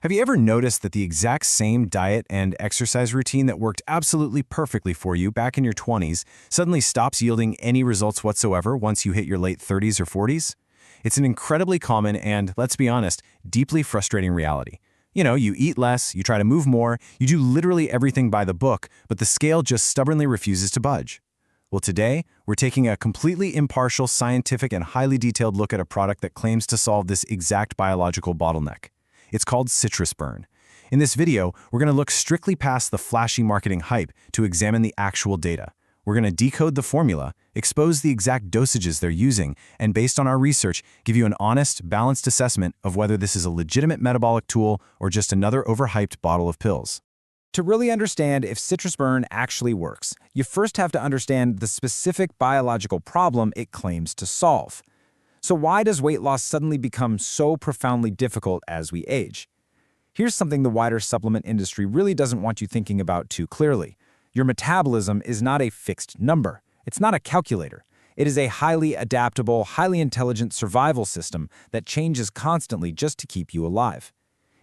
Have you ever noticed that the exact same diet and exercise routine that worked absolutely perfectly for you back in your 20s suddenly stops yielding any results whatsoever once you hit your late 30s or 40s? It's an incredibly common and, let's be honest, deeply frustrating reality. You eat less, you try to move more, you do literally everything by the book, but the scale just stubbornly refuses to budge. Well, today, we're taking a completely impartial, scientific, and highly detailed look at a product that claims to solve this exact biological bottleneck. It's called CitrusBurn. In this video, we're going to look strictly past the flashy marketing hype to examine the actual data. We're going to decode the formula, expose the exact dosages they're using, and based on our research, give you an honest, balanced assessment of whether this is a legitimate metabolic tool or just another overhyped bottle of pills. To really understand if CitrusBurn actually works, you first have to understand the specific biological problem it claims to solve. So why does weight loss suddenly become so profoundly difficult as we age? Here's something the wider supplement industry really doesn't want you thinking about too clearly. Your metabolism is not a fixed number. It's not a calculator. It is a highly adaptable, highly intelligent survival system that changes constantly just to keep you alive.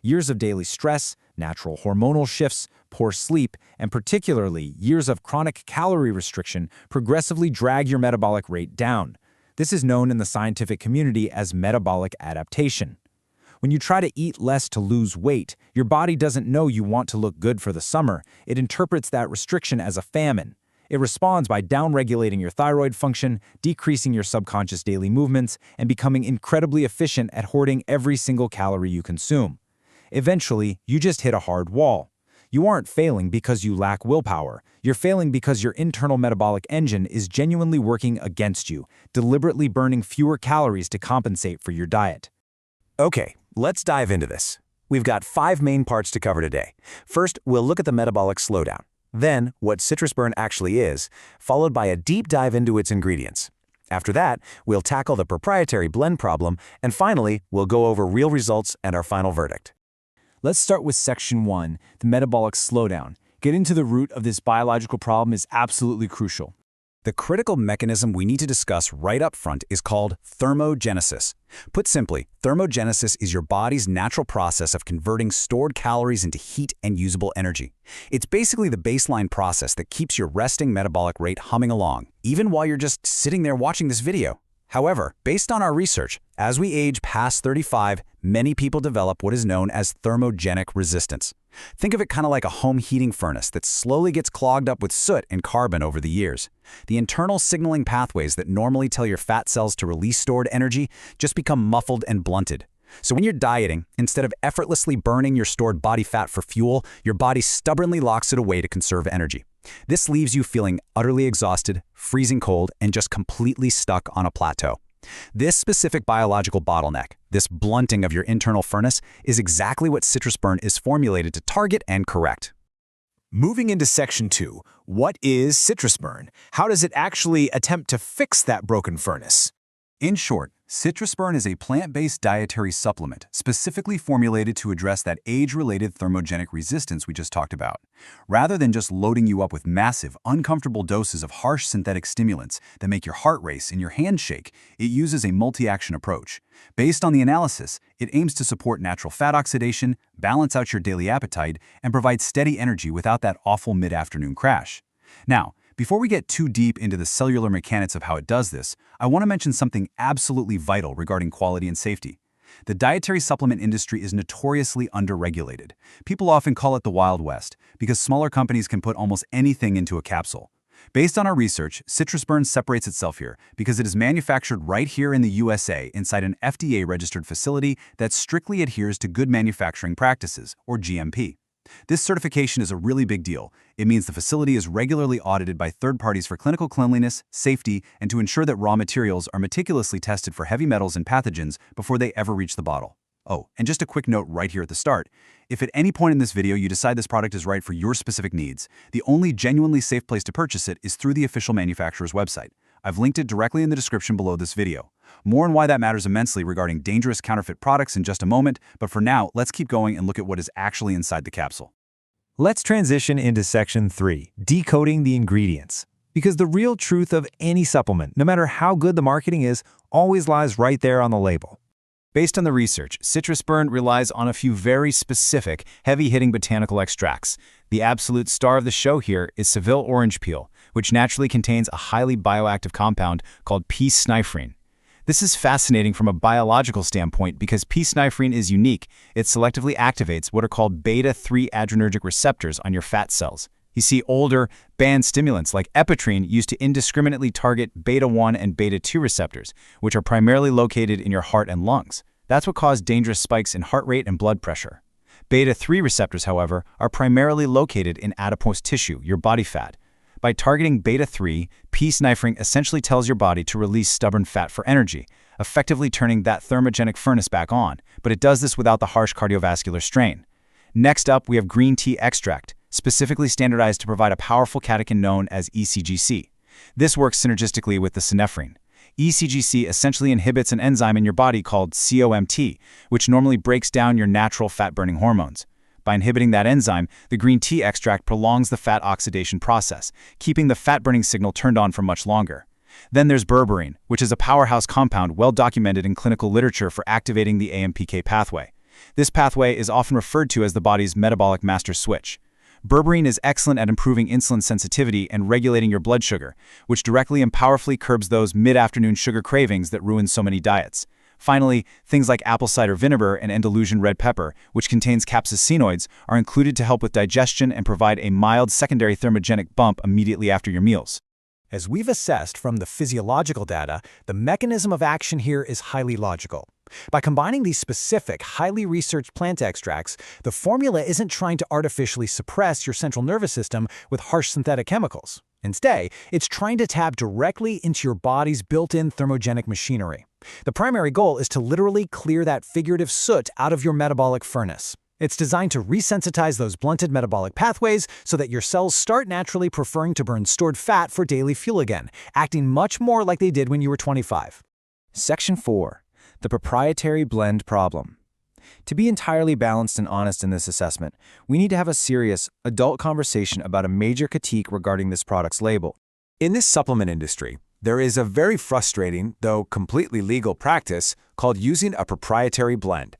Years of daily stress, natural hormonal shifts, poor sleep, and particularly years of chronic calorie restriction progressively drag your metabolic rate down. This is known in the scientific community as metabolic adaptation. When you try to eat less to lose weight, your body doesn't know you want to look good for the summer. It interprets that restriction as a famine. It responds by downregulating your thyroid function, decreasing your subconscious daily movements, and becoming incredibly efficient at hoarding every single calorie you consume. Eventually, you just hit a hard wall. You aren't failing because you lack willpower. You're failing because your internal metabolic engine is genuinely working against you, deliberately burning fewer calories to compensate for your diet. Okay, let's dive into this. We've got 5 main parts to cover today. First, we'll look at the metabolic slowdown. Then, what CitrusBurn actually is, followed by a deep dive into its ingredients. After that, we'll tackle the proprietary blend problem, and finally, we'll go over real results and our final verdict. Let's start with Section 1, the metabolic slowdown. Getting to the root of this biological problem is absolutely crucial. The critical mechanism we need to discuss right up front is called thermogenesis. Put simply, thermogenesis is your body's natural process of converting stored calories into heat and usable energy. It's basically the baseline process that keeps your resting metabolic rate humming along, even while you're just sitting there watching this video. However, based on our research, as we age past 35, many people develop what is known as thermogenic resistance. Think of it kind of like a home heating furnace that slowly gets clogged up with soot and carbon over the years. The internal signaling pathways that normally tell your fat cells to release stored energy just become muffled and blunted. So when you're dieting, instead of effortlessly burning your stored body fat for fuel, your body stubbornly locks it away to conserve energy. This leaves you feeling utterly exhausted, freezing cold, and just completely stuck on a plateau. This specific biological bottleneck, this blunting of your internal furnace, is exactly what CitrusBurn is formulated to target and correct. Moving into Section 2, what is CitrusBurn? How does it actually attempt to fix that broken furnace? In short, CitrusBurn is a plant-based dietary supplement specifically formulated to address that age-related thermogenic resistance we just talked about. Rather than just loading you up with massive, uncomfortable doses of harsh synthetic stimulants that make your heart race and your hands shake, it uses a multi-action approach. Based on the analysis, it aims to support natural fat oxidation, balance out your daily appetite, and provide steady energy without that awful mid-afternoon crash. Now, before we get too deep into the cellular mechanics of how it does this, I want to mention something absolutely vital regarding quality and safety. The dietary supplement industry is notoriously underregulated. People often call it the Wild West because smaller companies can put almost anything into a capsule. Based on our research, CitrusBurn separates itself here because it is manufactured right here in the USA inside an FDA-registered facility that strictly adheres to Good Manufacturing Practices, or GMP. This certification is a really big deal. It means the facility is regularly audited by third parties for clinical cleanliness, safety, and to ensure that raw materials are meticulously tested for heavy metals and pathogens before they ever reach the bottle. Oh, and just a quick note right here at the start. If at any point in this video you decide this product is right for your specific needs, the only genuinely safe place to purchase it is through the official manufacturer's website. I've linked it directly in the description below this video. More on why that matters immensely regarding dangerous counterfeit products in just a moment, but for now, let's keep going and look at what is actually inside the capsule. Let's transition into Section 3, decoding the ingredients. Because the real truth of any supplement, no matter how good the marketing is, always lies right there on the label. Based on the research, CitrusBurn relies on a few very specific, heavy-hitting botanical extracts. The absolute star of the show here is Seville orange peel, which naturally contains a highly bioactive compound called Synephrine. This is fascinating from a biological standpoint because Synephrine is unique. It selectively activates what are called beta-3 adrenergic receptors on your fat cells. You see, older, banned stimulants like epinephrine used to indiscriminately target beta-1 and beta-2 receptors, which are primarily located in your heart and lungs. That's what caused dangerous spikes in heart rate and blood pressure. Beta-3 receptors, however, are primarily located in adipose tissue, your body fat. By targeting beta-3, Synephrine essentially tells your body to release stubborn fat for energy, effectively turning that thermogenic furnace back on, but it does this without the harsh cardiovascular strain. Next up, we have green tea extract, specifically standardized to provide a powerful catechin known as ECGC. This works synergistically with the Synephrine. ECGC essentially inhibits an enzyme in your body called COMT, which normally breaks down your natural fat-burning hormones. By inhibiting that enzyme, the green tea extract prolongs the fat oxidation process, keeping the fat-burning signal turned on for much longer. Then there's berberine, which is a powerhouse compound well documented in clinical literature for activating the AMPK pathway. This pathway is often referred to as the body's metabolic master switch. Berberine is excellent at improving insulin sensitivity and regulating your blood sugar, which directly and powerfully curbs those mid-afternoon sugar cravings that ruin so many diets. Finally, things like apple cider vinegar and Andalusian red pepper, which contains capsaicinoids, are included to help with digestion and provide a mild secondary thermogenic bump immediately after your meals. As we've assessed from the physiological data, the mechanism of action here is highly logical. By combining these specific, highly researched plant extracts, the formula isn't trying to artificially suppress your central nervous system with harsh synthetic chemicals. Instead, it's trying to tap directly into your body's built-in thermogenic machinery. The primary goal is to literally clear that figurative soot out of your metabolic furnace. It's designed to resensitize those blunted metabolic pathways so that your cells start naturally preferring to burn stored fat for daily fuel again, acting much more like they did when you were 25. Section 4. The Proprietary Blend Problem. To be entirely balanced and honest in this assessment, we need to have a serious, adult conversation about a major critique regarding this product's label. In this supplement industry, there is a very frustrating, though completely legal practice called using a proprietary blend.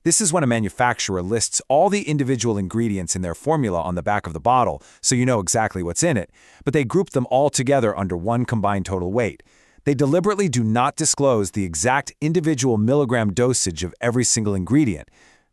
This is when a manufacturer lists all the individual ingredients in their formula on the back of the bottle so you know exactly what's in it, but they group them all together under one combined total weight. They deliberately do not disclose the exact individual milligram dosage of every single ingredient.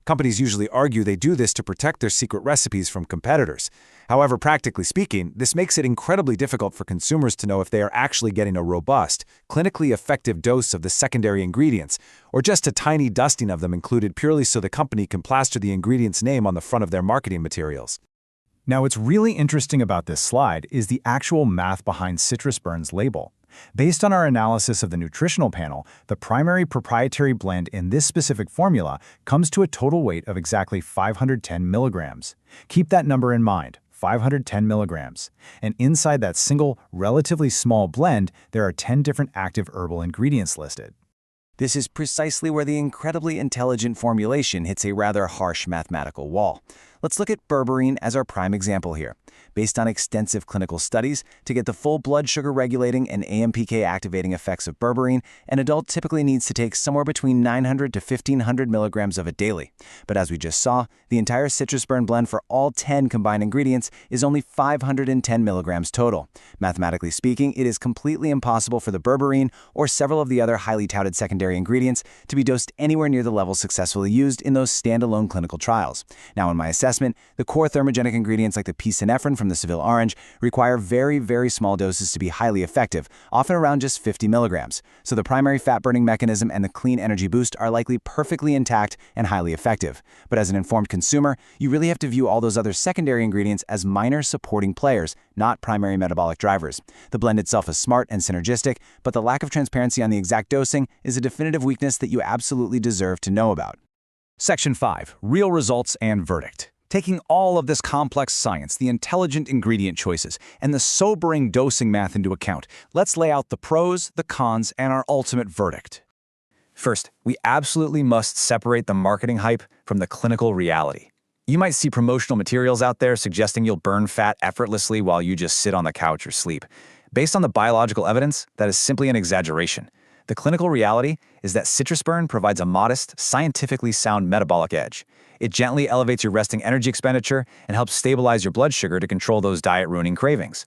Companies usually argue they do this to protect their secret recipes from competitors. However, practically speaking, this makes it incredibly difficult for consumers to know if they are actually getting a robust, clinically effective dose of the secondary ingredients, or just a tiny dusting of them included purely so the company can plaster the ingredient's name on the front of their marketing materials. Now, what's really interesting about this slide is the actual math behind CitrusBurn's label. Based on our analysis of the nutritional panel, the primary proprietary blend in this specific formula comes to a total weight of exactly 510 milligrams. Keep that number in mind, 510 milligrams. And inside that single, relatively small blend, there are 10 different active herbal ingredients listed. This is precisely where the incredibly intelligent formulation hits a rather harsh mathematical wall. Let's look at berberine as our prime example here. Based on extensive clinical studies, to get the full blood sugar regulating and AMPK activating effects of berberine, an adult typically needs to take somewhere between 900 to 1500 milligrams of it daily. But as we just saw, the entire CitrusBurn blend for all 10 combined ingredients is only 510 milligrams total. Mathematically speaking, it is completely impossible for the berberine or several of the other highly touted secondary ingredients to be dosed anywhere near the levels successfully used in those standalone clinical trials. Now, in my assessment, the core thermogenic ingredients like the Synephrine from the Seville orange require very, very small doses to be highly effective, often around just 50 milligrams. So the primary fat-burning mechanism and the clean energy boost are likely perfectly intact and highly effective. But as an informed consumer, you really have to view all those other secondary ingredients as minor supporting players, not primary metabolic drivers. The blend itself is smart and synergistic, but the lack of transparency on the exact dosing is a definitive weakness that you absolutely deserve to know about. Section 5. Real Results and Verdict. Taking all of this complex science, the intelligent ingredient choices, and the sobering dosing math into account, let's lay out the pros, the cons, and our ultimate verdict. First, we absolutely must separate the marketing hype from the clinical reality. You might see promotional materials out there suggesting you'll burn fat effortlessly while you just sit on the couch or sleep. Based on the biological evidence, that is simply an exaggeration. The clinical reality is that CitrusBurn provides a modest, scientifically sound metabolic edge. It gently elevates your resting energy expenditure and helps stabilize your blood sugar to control those diet-ruining cravings.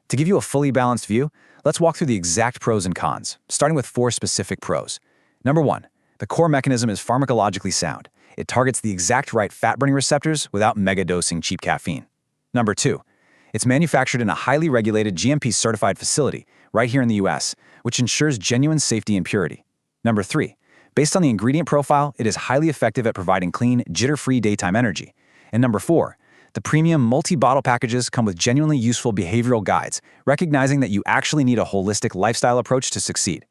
To give you a fully balanced view, let's walk through the exact pros and cons, starting with 4 specific pros. Number 1, the core mechanism is pharmacologically sound. It targets the exact right fat-burning receptors without mega-dosing cheap caffeine. Number 2, it's manufactured in a highly regulated GMP-certified facility right here in the US, which ensures genuine safety and purity. Number 3, based on the ingredient profile, it is highly effective at providing clean, jitter-free daytime energy. And number 4, the premium multi-bottle packages come with genuinely useful behavioral guides, recognizing that you actually need a holistic lifestyle approach to succeed.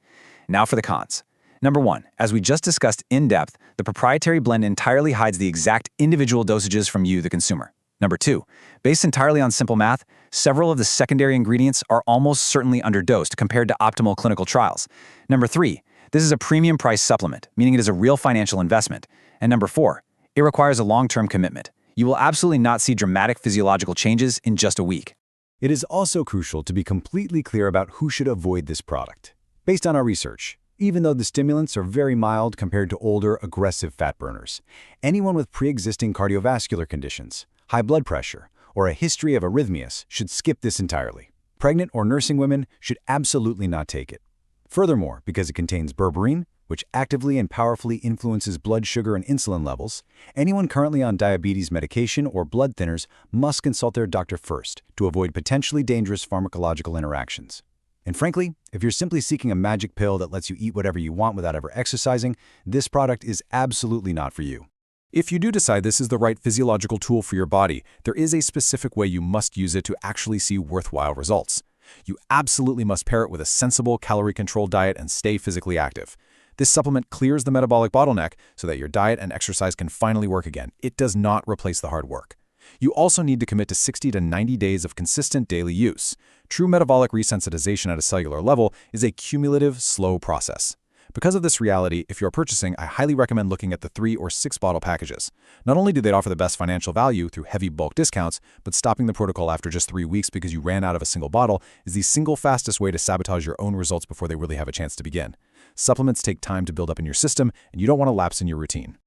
Now for the cons. Number 1, as we just discussed in depth, the proprietary blend entirely hides the exact individual dosages from you, the consumer. Number 2, based entirely on simple math, several of the secondary ingredients are almost certainly underdosed compared to optimal clinical trials. Number 3, this is a premium price supplement, meaning it is a real financial investment. And number 4, it requires a long-term commitment. You will absolutely not see dramatic physiological changes in just a week. It is also crucial to be completely clear about who should avoid this product. Based on our research, even though the stimulants are very mild compared to older, aggressive fat burners, anyone with pre-existing cardiovascular conditions, high blood pressure, or a history of arrhythmias should skip this entirely. Pregnant or nursing women should absolutely not take it. Furthermore, because it contains berberine, which actively and powerfully influences blood sugar and insulin levels, anyone currently on diabetes medication or blood thinners must consult their doctor first to avoid potentially dangerous pharmacological interactions. And frankly, if you're simply seeking a magic pill that lets you eat whatever you want without ever exercising, this product is absolutely not for you. If you do decide this is the right physiological tool for your body, there is a specific way you must use it to actually see worthwhile results. You absolutely must pair it with a sensible, calorie-controlled diet and stay physically active. This supplement clears the metabolic bottleneck so that your diet and exercise can finally work again. It does not replace the hard work. You also need to commit to 60 to 90 days of consistent daily use. True metabolic resensitization at a cellular level is a cumulative, slow process. Because of this reality, if you're purchasing, I highly recommend looking at the 3 or 6 bottle packages. Not only do they offer the best financial value through heavy bulk discounts, but stopping the protocol after just 3 weeks because you ran out of a single bottle is the single fastest way to sabotage your own results before they really have a chance to begin. Supplements take time to build up in your system, and you don't want to lapse in your routine.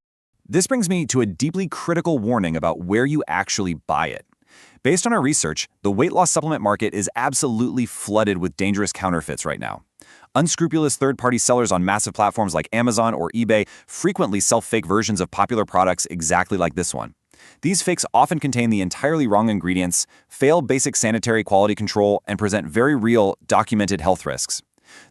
This brings me to a deeply critical warning about where you actually buy it. Based on our research, the weight loss supplement market is absolutely flooded with dangerous counterfeits right now. Unscrupulous third-party sellers on massive platforms like Amazon or eBay frequently sell fake versions of popular products exactly like this one. These fakes often contain the entirely wrong ingredients, fail basic sanitary quality control, and present very real, documented health risks.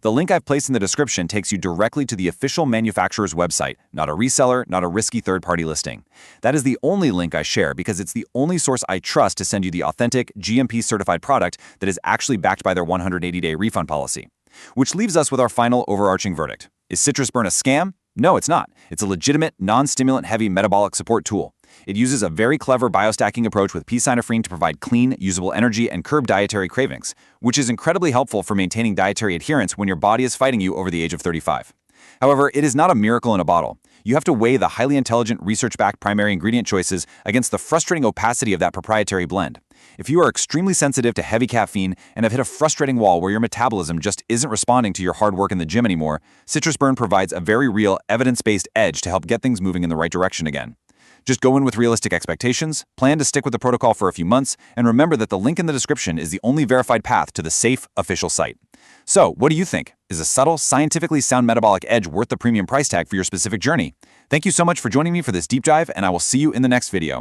The link I've placed in the description takes you directly to the official manufacturer's website, not a reseller, not a risky third-party listing. That is the only link I share because it's the only source I trust to send you the authentic, GMP-certified product that is actually backed by their 180-day refund policy. Which leaves us with our final overarching verdict. Is CitrusBurn a scam? No, it's not. It's a legitimate, non-stimulant-heavy metabolic support tool. It uses a very clever biostacking approach with Synephrine to provide clean, usable energy and curb dietary cravings, which is incredibly helpful for maintaining dietary adherence when your body is fighting you over the age of 35. However, it is not a miracle in a bottle. You have to weigh the highly intelligent, research-backed primary ingredient choices against the frustrating opacity of that proprietary blend. If you are extremely sensitive to heavy caffeine and have hit a frustrating wall where your metabolism just isn't responding to your hard work in the gym anymore, CitrusBurn provides a very real, evidence-based edge to help get things moving in the right direction again. Just go in with realistic expectations, plan to stick with the protocol for a few months, and remember that the link in the description is the only verified path to the safe, official site. So, what do you think? Is a subtle, scientifically sound metabolic edge worth the premium price tag for your specific journey? Thank you so much for joining me for this deep dive, and I will see you in the next video.